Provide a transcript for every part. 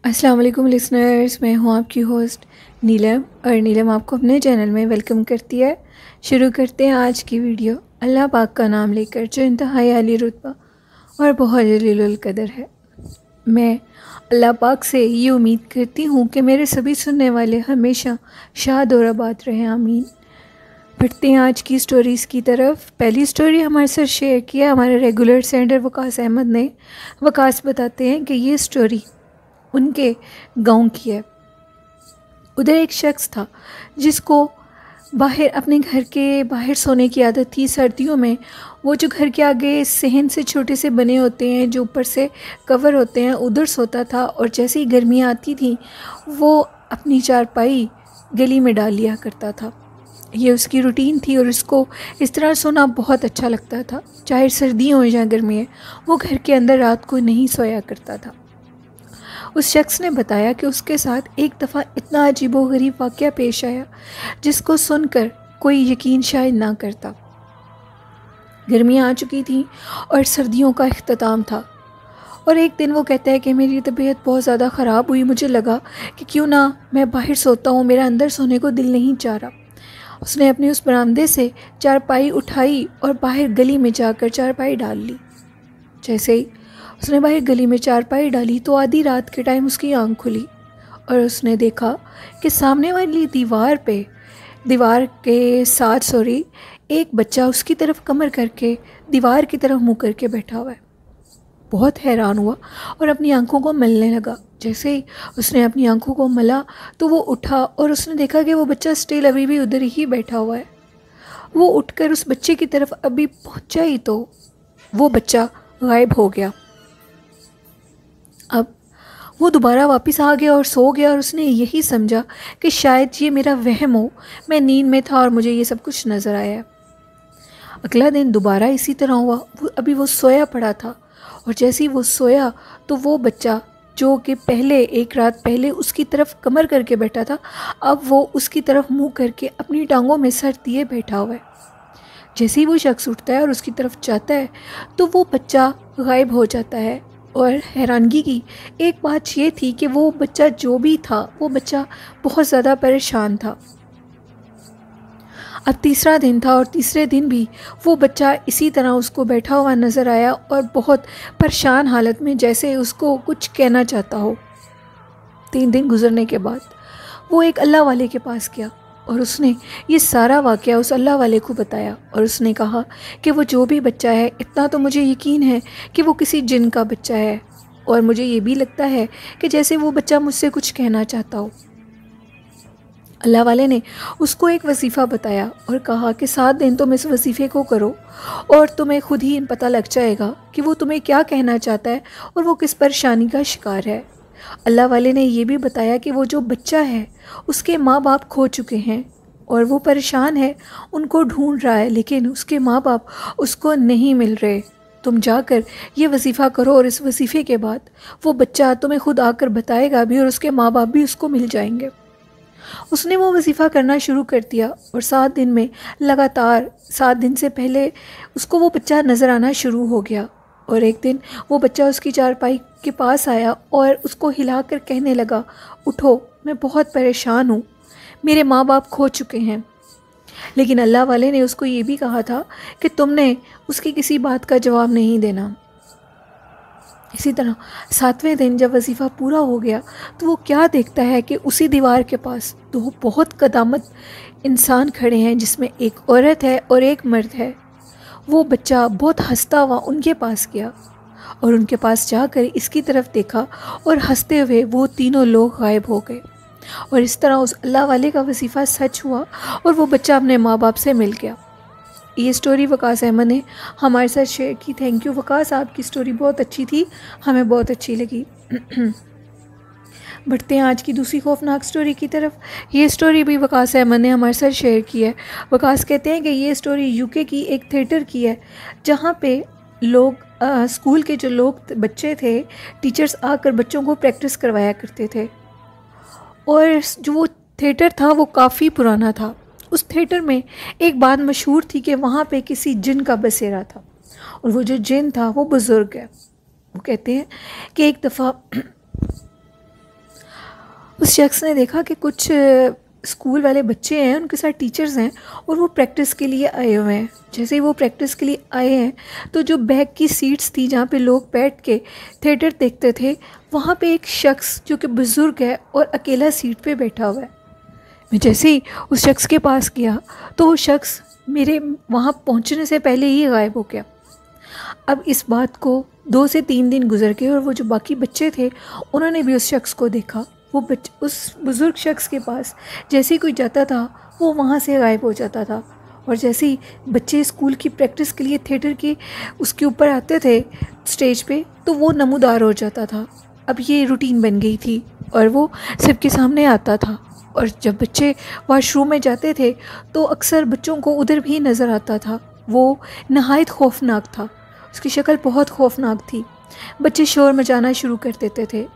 अस्सलाम वालेकुम लिसनर्स, मैं हूँ आपकी होस्ट नीलम और नीलम आपको अपने चैनल में वेलकम करती है। शुरू करते हैं आज की वीडियो अल्लाह पाक का नाम लेकर, जो इंतहाई आली रुतबा और बहुत जलीलुल कदर है। मैं अल्लाह पाक से ये उम्मीद करती हूँ कि मेरे सभी सुनने वाले हमेशा शाद और आबाद रहें, आमीन। बढ़ते हैं आज की स्टोरीज़ की तरफ। पहली स्टोरी हमारे साथ शेयर किया हमारे रेगुलर सेंडर वकास अहमद ने। वकास बताते हैं कि ये स्टोरी उनके गांव की है। उधर एक शख्स था जिसको बाहर अपने घर के बाहर सोने की आदत थी। सर्दियों में वो जो घर के आगे सहन से छोटे से बने होते हैं, जो ऊपर से कवर होते हैं, उधर सोता था। और जैसे ही गर्मियाँ आती थी वो अपनी चारपाई गली में डाल लिया करता था। ये उसकी रूटीन थी और उसको इस तरह सोना बहुत अच्छा लगता था। चाहे सर्दियों हो या गर्मी, वो घर के अंदर रात को नहीं सोया करता था। उस शख्स ने बताया कि उसके साथ एक दफ़ा इतना अजीबोगरीब वाक़या पेश आया जिसको सुनकर कोई यकीन शायद ना करता। गर्मियाँ आ चुकी थीं और सर्दियों का इख्तिताम था और एक दिन वो कहता है कि मेरी तबीयत बहुत ज़्यादा ख़राब हुई। मुझे लगा कि क्यों ना मैं बाहर सोता हूँ, मेरा अंदर सोने को दिल नहीं चाह रहा। उसने अपने उस बरामदे से चारपाई उठाई और बाहर गली में जाकर चारपाई डाल ली। जैसे ही उसने बाहर गली में चारपाई डाली तो आधी रात के टाइम उसकी आंख खुली और उसने देखा कि सामने वाली दीवार के साथ एक बच्चा उसकी तरफ कमर करके दीवार की तरफ मुँह करके बैठा हुआ है। बहुत हैरान हुआ और अपनी आंखों को मलने लगा। जैसे ही उसने अपनी आंखों को मला तो वो उठा और उसने देखा कि वो बच्चा स्टिल अभी भी उधर ही बैठा हुआ है। वो उठकर उस बच्चे की तरफ अभी पहुंचा ही तो वो बच्चा गायब हो गया। अब वो दोबारा वापस आ गया और सो गया और उसने यही समझा कि शायद ये मेरा वहम हो, मैं नींद में था और मुझे ये सब कुछ नज़र आया। अगला दिन दोबारा इसी तरह हुआ। अभी वो सोया पड़ा था और जैसे ही वो सोया तो वो बच्चा जो कि पहले एक रात पहले उसकी तरफ कमर करके बैठा था, अब वो उसकी तरफ मुंह करके अपनी टांगों में सर दिए बैठा हुआ है। जैसे ही वो शख्स उठता है और उसकी तरफ जाता है तो वो बच्चा गायब हो जाता है। और हैरानगी की एक बात ये थी कि वो बच्चा जो भी था, वो बच्चा बहुत ज़्यादा परेशान था। अब तीसरा दिन था और तीसरे दिन भी वो बच्चा इसी तरह उसको बैठा हुआ नज़र आया और बहुत परेशान हालत में, जैसे उसको कुछ कहना चाहता हो। 3 दिन गुजरने के बाद वो एक अल्लाह वाले के पास गया और उसने ये सारा वाक़या उस अल्लाह वाले को बताया और उसने कहा कि वो जो भी बच्चा है, इतना तो मुझे यकीन है कि वो किसी जिन का बच्चा है और मुझे ये भी लगता है कि जैसे वो बच्चा मुझसे कुछ कहना चाहता हो। अल्लाह वाले ने उसको एक वजीफ़ा बताया और कहा कि 7 दिन तुम इस वजीफ़े को करो और तुम्हें खुद ही पता लग जाएगा कि वो तुम्हें क्या कहना चाहता है और वो किस परेशानी का शिकार है। अल्लाह वाले ने ये भी बताया कि वो जो बच्चा है उसके माँ बाप खो चुके हैं और वो परेशान है, उनको ढूंढ रहा है, लेकिन उसके माँ बाप उसको नहीं मिल रहे। तुम जाकर ये वजीफ़ा करो और इस वजीफ़े के बाद वो बच्चा तुम्हें खुद आकर बताएगा भी और उसके माँ बाप भी उसको मिल जाएंगे। उसने वो वजीफ़ा करना शुरू कर दिया और 7 दिन में लगातार 7 दिन से पहले उसको वो बच्चा नज़र आना शुरू हो गया। और एक दिन वो बच्चा उसकी चारपाई के पास आया और उसको हिलाकर कहने लगा, उठो, मैं बहुत परेशान हूँ, मेरे माँ बाप खो चुके हैं। लेकिन अल्लाह वाले ने उसको ये भी कहा था कि तुमने उसकी किसी बात का जवाब नहीं देना। इसी तरह 7वें दिन जब वजीफ़ा पूरा हो गया तो वो क्या देखता है कि उसी दीवार के पास 2 बहुत कदामत इंसान खड़े हैं, जिसमें एक औरत है और एक मर्द है। वो बच्चा बहुत हंसता हुआ उनके पास गया और उनके पास जाकर इसकी तरफ देखा और हंसते हुए वो तीनों लोग गायब हो गए। और इस तरह उस अल्लाह वाले का वजीफ़ा सच हुआ और वो बच्चा अपने माँ बाप से मिल गया। ये स्टोरी वकास अहमद ने हमारे साथ शेयर की। थैंक यू वकास, आपकी स्टोरी बहुत अच्छी थी, हमें बहुत अच्छी लगी। बढ़ते हैं आज की दूसरी खौफनाक स्टोरी की तरफ। ये स्टोरी भी वकास अहमद ने हमारे साथ शेयर की है। वकास कहते हैं कि ये स्टोरी यूके की एक थिएटर की है, जहाँ पे लोग स्कूल के जो लोग बच्चे थे, टीचर्स आकर बच्चों को प्रैक्टिस करवाया करते थे। और जो वो थिएटर था वो काफ़ी पुराना था। उस थिएटर में एक बात मशहूर थी कि वहाँ पे किसी जिन का बसेरा था और वो जो जिन था वो बुज़ुर्ग है। वो कहते हैं कि एक दफ़ा उस शख्स ने देखा कि कुछ स्कूल वाले बच्चे हैं, उनके साथ टीचर्स हैं और वो प्रैक्टिस के लिए आए हुए हैं। जैसे ही वो प्रैक्टिस के लिए आए हैं तो जो बैक की सीट्स थी जहाँ पे लोग बैठ के थिएटर देखते थे, वहाँ पे एक शख्स जो कि बुज़ुर्ग है और अकेला सीट पे बैठा हुआ है। मैं जैसे ही उस शख्स के पास गया तो वो शख्स मेरे वहाँ पहुँचने से पहले ही गायब हो गया। अब इस बात को 2 से 3 दिन गुजर गए और वो जो बाकी बच्चे थे उन्होंने भी उस शख्स को देखा। वो उस बुज़ुर्ग शख्स के पास जैसे ही कोई जाता था वो वहाँ से गायब हो जाता था। और जैसे ही बच्चे स्कूल की प्रैक्टिस के लिए थिएटर की उसके ऊपर आते थे स्टेज पे, तो वो नमूदार हो जाता था। अब ये रूटीन बन गई थी और वो सबके सामने आता था। और जब बच्चे वॉशरूम में जाते थे तो अक्सर बच्चों को उधर भी नज़र आता था। वो नहायत खौफनाक था, उसकी शक्ल बहुत खौफनाक थी। बच्चे शोर मचाना शुरू कर देते थे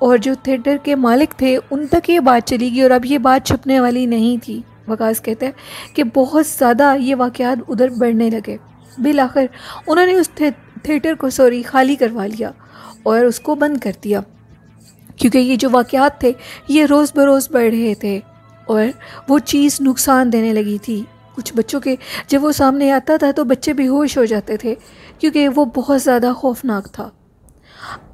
और जो थिएटर के मालिक थे उन तक ये बात चली गई और अब ये बात छुपने वाली नहीं थी। वकास कहते हैं कि बहुत ज़्यादा ये वाक़यात उधर बढ़ने लगे। बिल आखिर उन्होंने उस थिएटर को खाली करवा लिया और उसको बंद कर दिया, क्योंकि ये जो वाक़यात थे ये रोज़ बरोज़ बढ़ रहे थे और वो चीज़ नुकसान देने लगी थी। कुछ बच्चों के जब वो सामने आता था तो बच्चे बेहोश हो जाते थे, क्योंकि वो बहुत ज़्यादा खौफनाक था।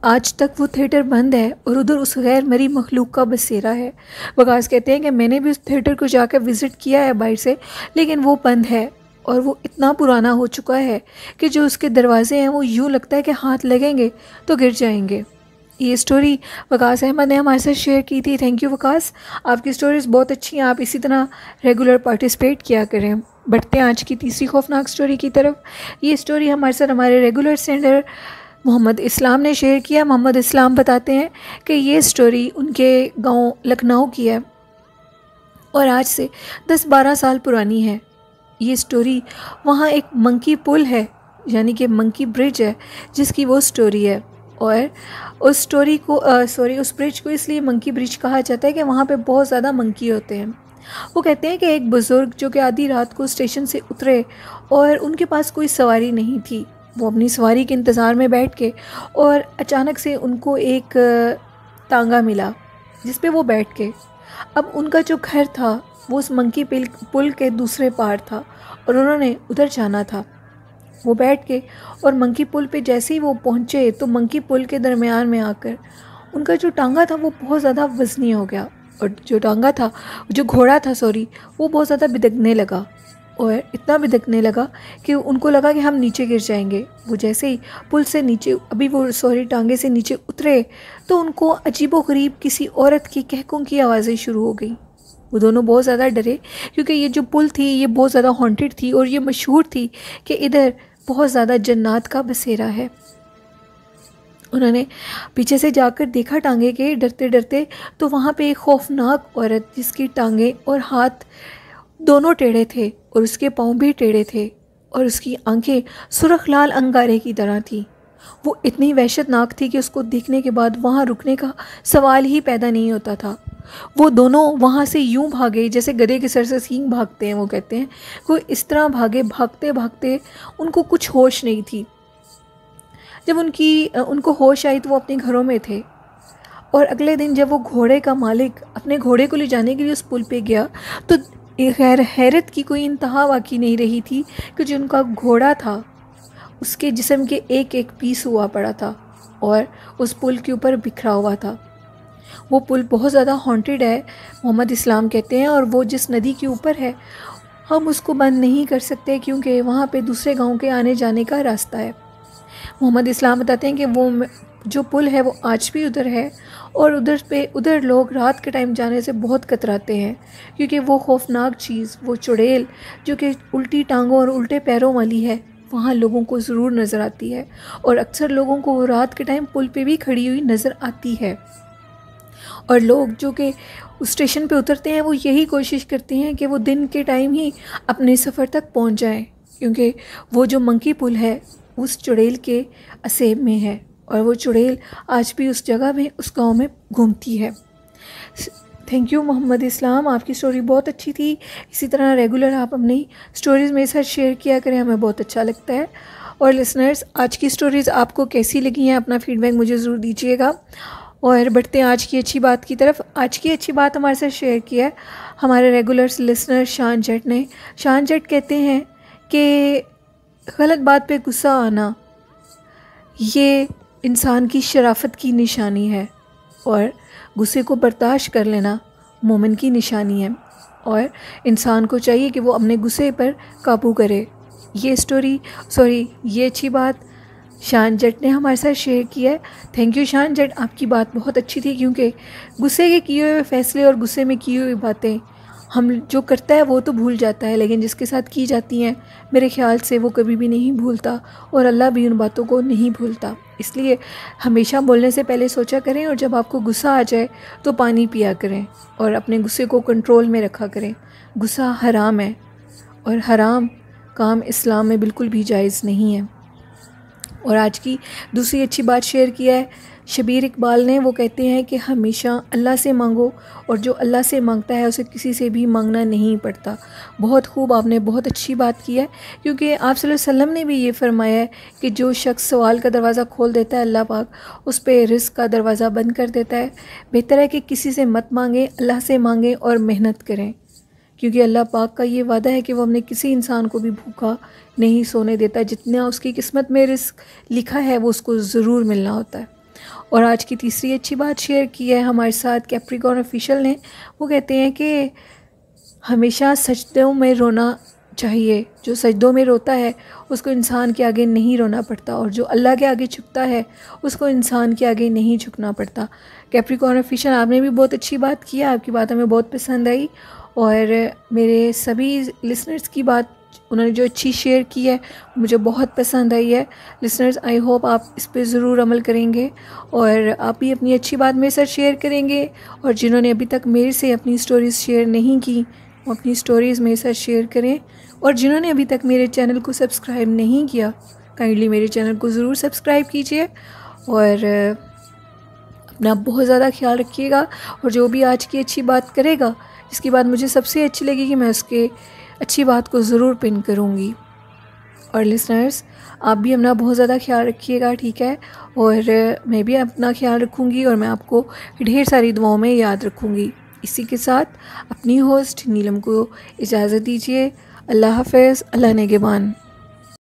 आज तक वो थिएटर बंद है और उधर उस गैर मरी मखलूक का बसेरा है। वकास कहते हैं कि मैंने भी उस थिएटर को जाकर विज़िट किया है बाहर से, लेकिन वो बंद है और वो इतना पुराना हो चुका है कि जो उसके दरवाजे हैं वो यूँ लगता है कि हाथ लगेंगे तो गिर जाएंगे। ये स्टोरी वकास अहमद ने हमारे साथ शेयर की थी। थैंक यू वकास, आपकी स्टोरीज़ बहुत अच्छी हैं, आप इसी तरह रेगुलर पार्टिसिपेट किया करें। बढ़ते हैं आज की तीसरी खौफनाक स्टोरी की तरफ। ये स्टोरी हमारे साथ हमारे रेगुलर सेंडर मोहम्मद इस्लाम ने शेयर किया। मोहम्मद इस्लाम बताते हैं कि ये स्टोरी उनके गांव लखनऊ की है और आज से 10-12 साल पुरानी है। ये स्टोरी वहाँ एक मंकी पुल है, यानी कि मंकी ब्रिज है, जिसकी वो स्टोरी है। और उस स्टोरी को उस ब्रिज को इसलिए मंकी ब्रिज कहा जाता है कि वहाँ पे बहुत ज़्यादा मंकी होते हैं। वो कहते हैं कि एक बुज़ुर्ग जो कि आधी रात को स्टेशन से उतरे और उनके पास कोई सवारी नहीं थी, वो अपनी सवारी के इंतज़ार में बैठ के और अचानक से उनको एक तांगा मिला जिस पे वो बैठ के। अब उनका जो घर था वो उस मंकी पुल के दूसरे पार था और उन्होंने उधर जाना था। वो बैठ के और मंकी पुल पे जैसे ही वो पहुँचे तो मंकी पुल के दरमियान में आकर उनका जो टांगा था वो बहुत ज़्यादा वज़नी हो गया और जो टांगा था, जो घोड़ा था वो बहुत ज़्यादा बिदकने लगा और इतना बिदकने लगा कि उनको लगा कि हम नीचे गिर जाएंगे। वो जैसे ही पुल से नीचे टांगे से नीचे उतरे तो उनको अजीबोगरीब किसी औरत की कहकों की आवाज़ें शुरू हो गई। वो दोनों बहुत ज़्यादा डरे, क्योंकि ये जो पुल थी ये बहुत ज़्यादा हॉन्टेड थी और ये मशहूर थी कि इधर बहुत ज़्यादा जन्नात का बसेरा है। उन्होंने पीछे से जाकर देखा टांगे के डरते डरते, तो वहाँ पे एक खौफनाक औरत जिसकी टांगे और हाथ दोनों टेढ़े थे और उसके पाँव भी टेढ़े थे और उसकी आंखें सुर्ख लाल अंगारे की तरह थी। वो इतनी वहशतनाक थी कि उसको देखने के बाद वहाँ रुकने का सवाल ही पैदा नहीं होता था। वो दोनों वहाँ से यूं भागे जैसे गधे के सर से सींग भागते हैं। वो कहते हैं वो इस तरह भागे, भागते भागते उनको कुछ होश नहीं थी। जब उनको होश आई तो वो अपने घरों में थे और अगले दिन जब वो घोड़े का मालिक अपने घोड़े को ले जाने के लिए उस पुल पे गया तो हैरत की कोई इंतहा बाकी नहीं रही थी कि जो उनका घोड़ा था उसके जिस्म के एक एक पीस हुआ पड़ा था और उस पुल के ऊपर बिखरा हुआ था। वो पुल बहुत ज़्यादा हॉन्टेड है, मोहम्मद इस्लाम कहते हैं, और वो जिस नदी के ऊपर है हम उसको बंद नहीं कर सकते क्योंकि वहाँ पे दूसरे गांव के आने जाने का रास्ता है। मोहम्मद इस्लाम बताते हैं कि वो जो पुल है वो आज भी उधर है और उधर लोग रात के टाइम जाने से बहुत कतराते हैं, क्योंकि वो खौफनाक चीज़, वो चुड़ैल जो कि उल्टी टांगों और उल्टे पैरों वाली है, वहाँ लोगों को ज़रूर नज़र आती है और अक्सर लोगों को वो रात के टाइम पुल पे भी खड़ी हुई नज़र आती है। और लोग जो कि उस स्टेशन पे उतरते हैं वो यही कोशिश करते हैं कि वो दिन के टाइम ही अपने सफ़र तक पहुँच जाएं, क्योंकि वो जो मंकी पुल है उस चुड़ैल के असेब में है और वो चुड़ैल आज भी उस जगह में, उस गांव में घूमती है। थैंक यू मोहम्मद इस्लाम, आपकी स्टोरी बहुत अच्छी थी। इसी तरह रेगुलर आप अपनी स्टोरीज़ मेरे साथ शेयर किया करें, हमें बहुत अच्छा लगता है। और लिसनर्स, आज की स्टोरीज़ आपको कैसी लगी हैं, अपना फ़ीडबैक मुझे ज़रूर दीजिएगा। और बढ़ते हैं आज की अच्छी बात की तरफ। आज की अच्छी बात हमारे साथ शेयर किया है हमारे रेगुलर लिसनर शान जट ने। शान जट कहते हैं कि गलत बात पे गुस्सा आना ये इंसान की शराफत की निशानी है और गुस्से को बर्दाश्त कर लेना मोमिन की निशानी है और इंसान को चाहिए कि वो अपने गुस्से पर काबू करे। ये अच्छी बात शान जट ने हमारे साथ शेयर किया है। थैंक यू शान जट, आपकी बात बहुत अच्छी थी, क्योंकि गुस्से के किए हुए फैसले और गुस्से में की हुई बातें हम जो करता है वो तो भूल जाता है, लेकिन जिसके साथ की जाती हैं मेरे ख्याल से वो कभी भी नहीं भूलता और अल्लाह भी उन बातों को नहीं भूलता। इसलिए हमेशा बोलने से पहले सोचा करें और जब आपको गुस्सा आ जाए तो पानी पिया करें और अपने गुस्से को कंट्रोल में रखा करें। गुस्सा हराम है और हराम काम इस्लाम में बिल्कुल भी जायज़ नहीं है। और आज की दूसरी अच्छी बात शेयर किया है शबीर इकबाल ने। वो कहते हैं कि हमेशा अल्लाह से मांगो और जो अल्लाह से मांगता है उसे किसी से भी मांगना नहीं पड़ता। बहुत खूब, आपने बहुत अच्छी बात की है, क्योंकि आप सल्लल्लाहु अलैहि वसल्लम ने भी ये फरमाया है कि जो शख्स सवाल का दरवाज़ा खोल देता है अल्लाह पाक उस पर रिज़्क़ का दरवाज़ा बंद कर देता है। बेहतर है कि किसी से मत मांगें, अल्लाह से मांगें और मेहनत करें, क्योंकि अल्लाह पाक का ये वादा है कि वो हमने किसी इंसान को भी भूखा नहीं सोने देता। जितना उसकी किस्मत में रिस्क लिखा है वो उसको ज़रूर मिलना होता है। और आज की तीसरी अच्छी बात शेयर की है हमारे साथ कैप्रिकॉर्न ऑफिशियल ने। वो कहते हैं कि हमेशा सजदों में रोना चाहिए। जो सजदों में रोता है उसको इंसान के आगे नहीं रोना पड़ता और जो अल्लाह के आगे झुकता है उसको इंसान के आगे नहीं झुकना पड़ता। कैप्रिकॉर्न ऑफिशियल, आपने भी बहुत अच्छी बात की है, आपकी बात हमें बहुत पसंद आई और मेरे सभी लिसनर्स की बात उन्होंने जो अच्छी शेयर की है मुझे बहुत पसंद आई है। लिसनर्स, आई होप आप इस पे ज़रूर अमल करेंगे और आप भी अपनी अच्छी बात मेरे साथ शेयर करेंगे। और जिन्होंने अभी तक मेरे से अपनी स्टोरीज़ शेयर नहीं की वो अपनी स्टोरीज़ मेरे साथ शेयर करें। और जिन्होंने अभी तक मेरे चैनल को सब्सक्राइब नहीं किया काइंडली मेरे चैनल को ज़रूर सब्सक्राइब कीजिए और अपना बहुत ज़्यादा ख्याल रखिएगा। और जो भी आज की अच्छी बात करेगा, जिसकी बात मुझे सबसे अच्छी लगेगी, मैं उसके अच्छी बात को ज़रूर पिन करूँगी। और लिसनर्स, आप भी अपना बहुत ज़्यादा ख्याल रखिएगा, ठीक है। और मैं भी अपना ख्याल रखूँगी और मैं आपको ढेर सारी दुआओं में याद रखूँगी। इसी के साथ अपनी होस्ट नीलम को इजाज़त दीजिए। अल्लाह हाफ़िज़, अल्लाह नेगेबान।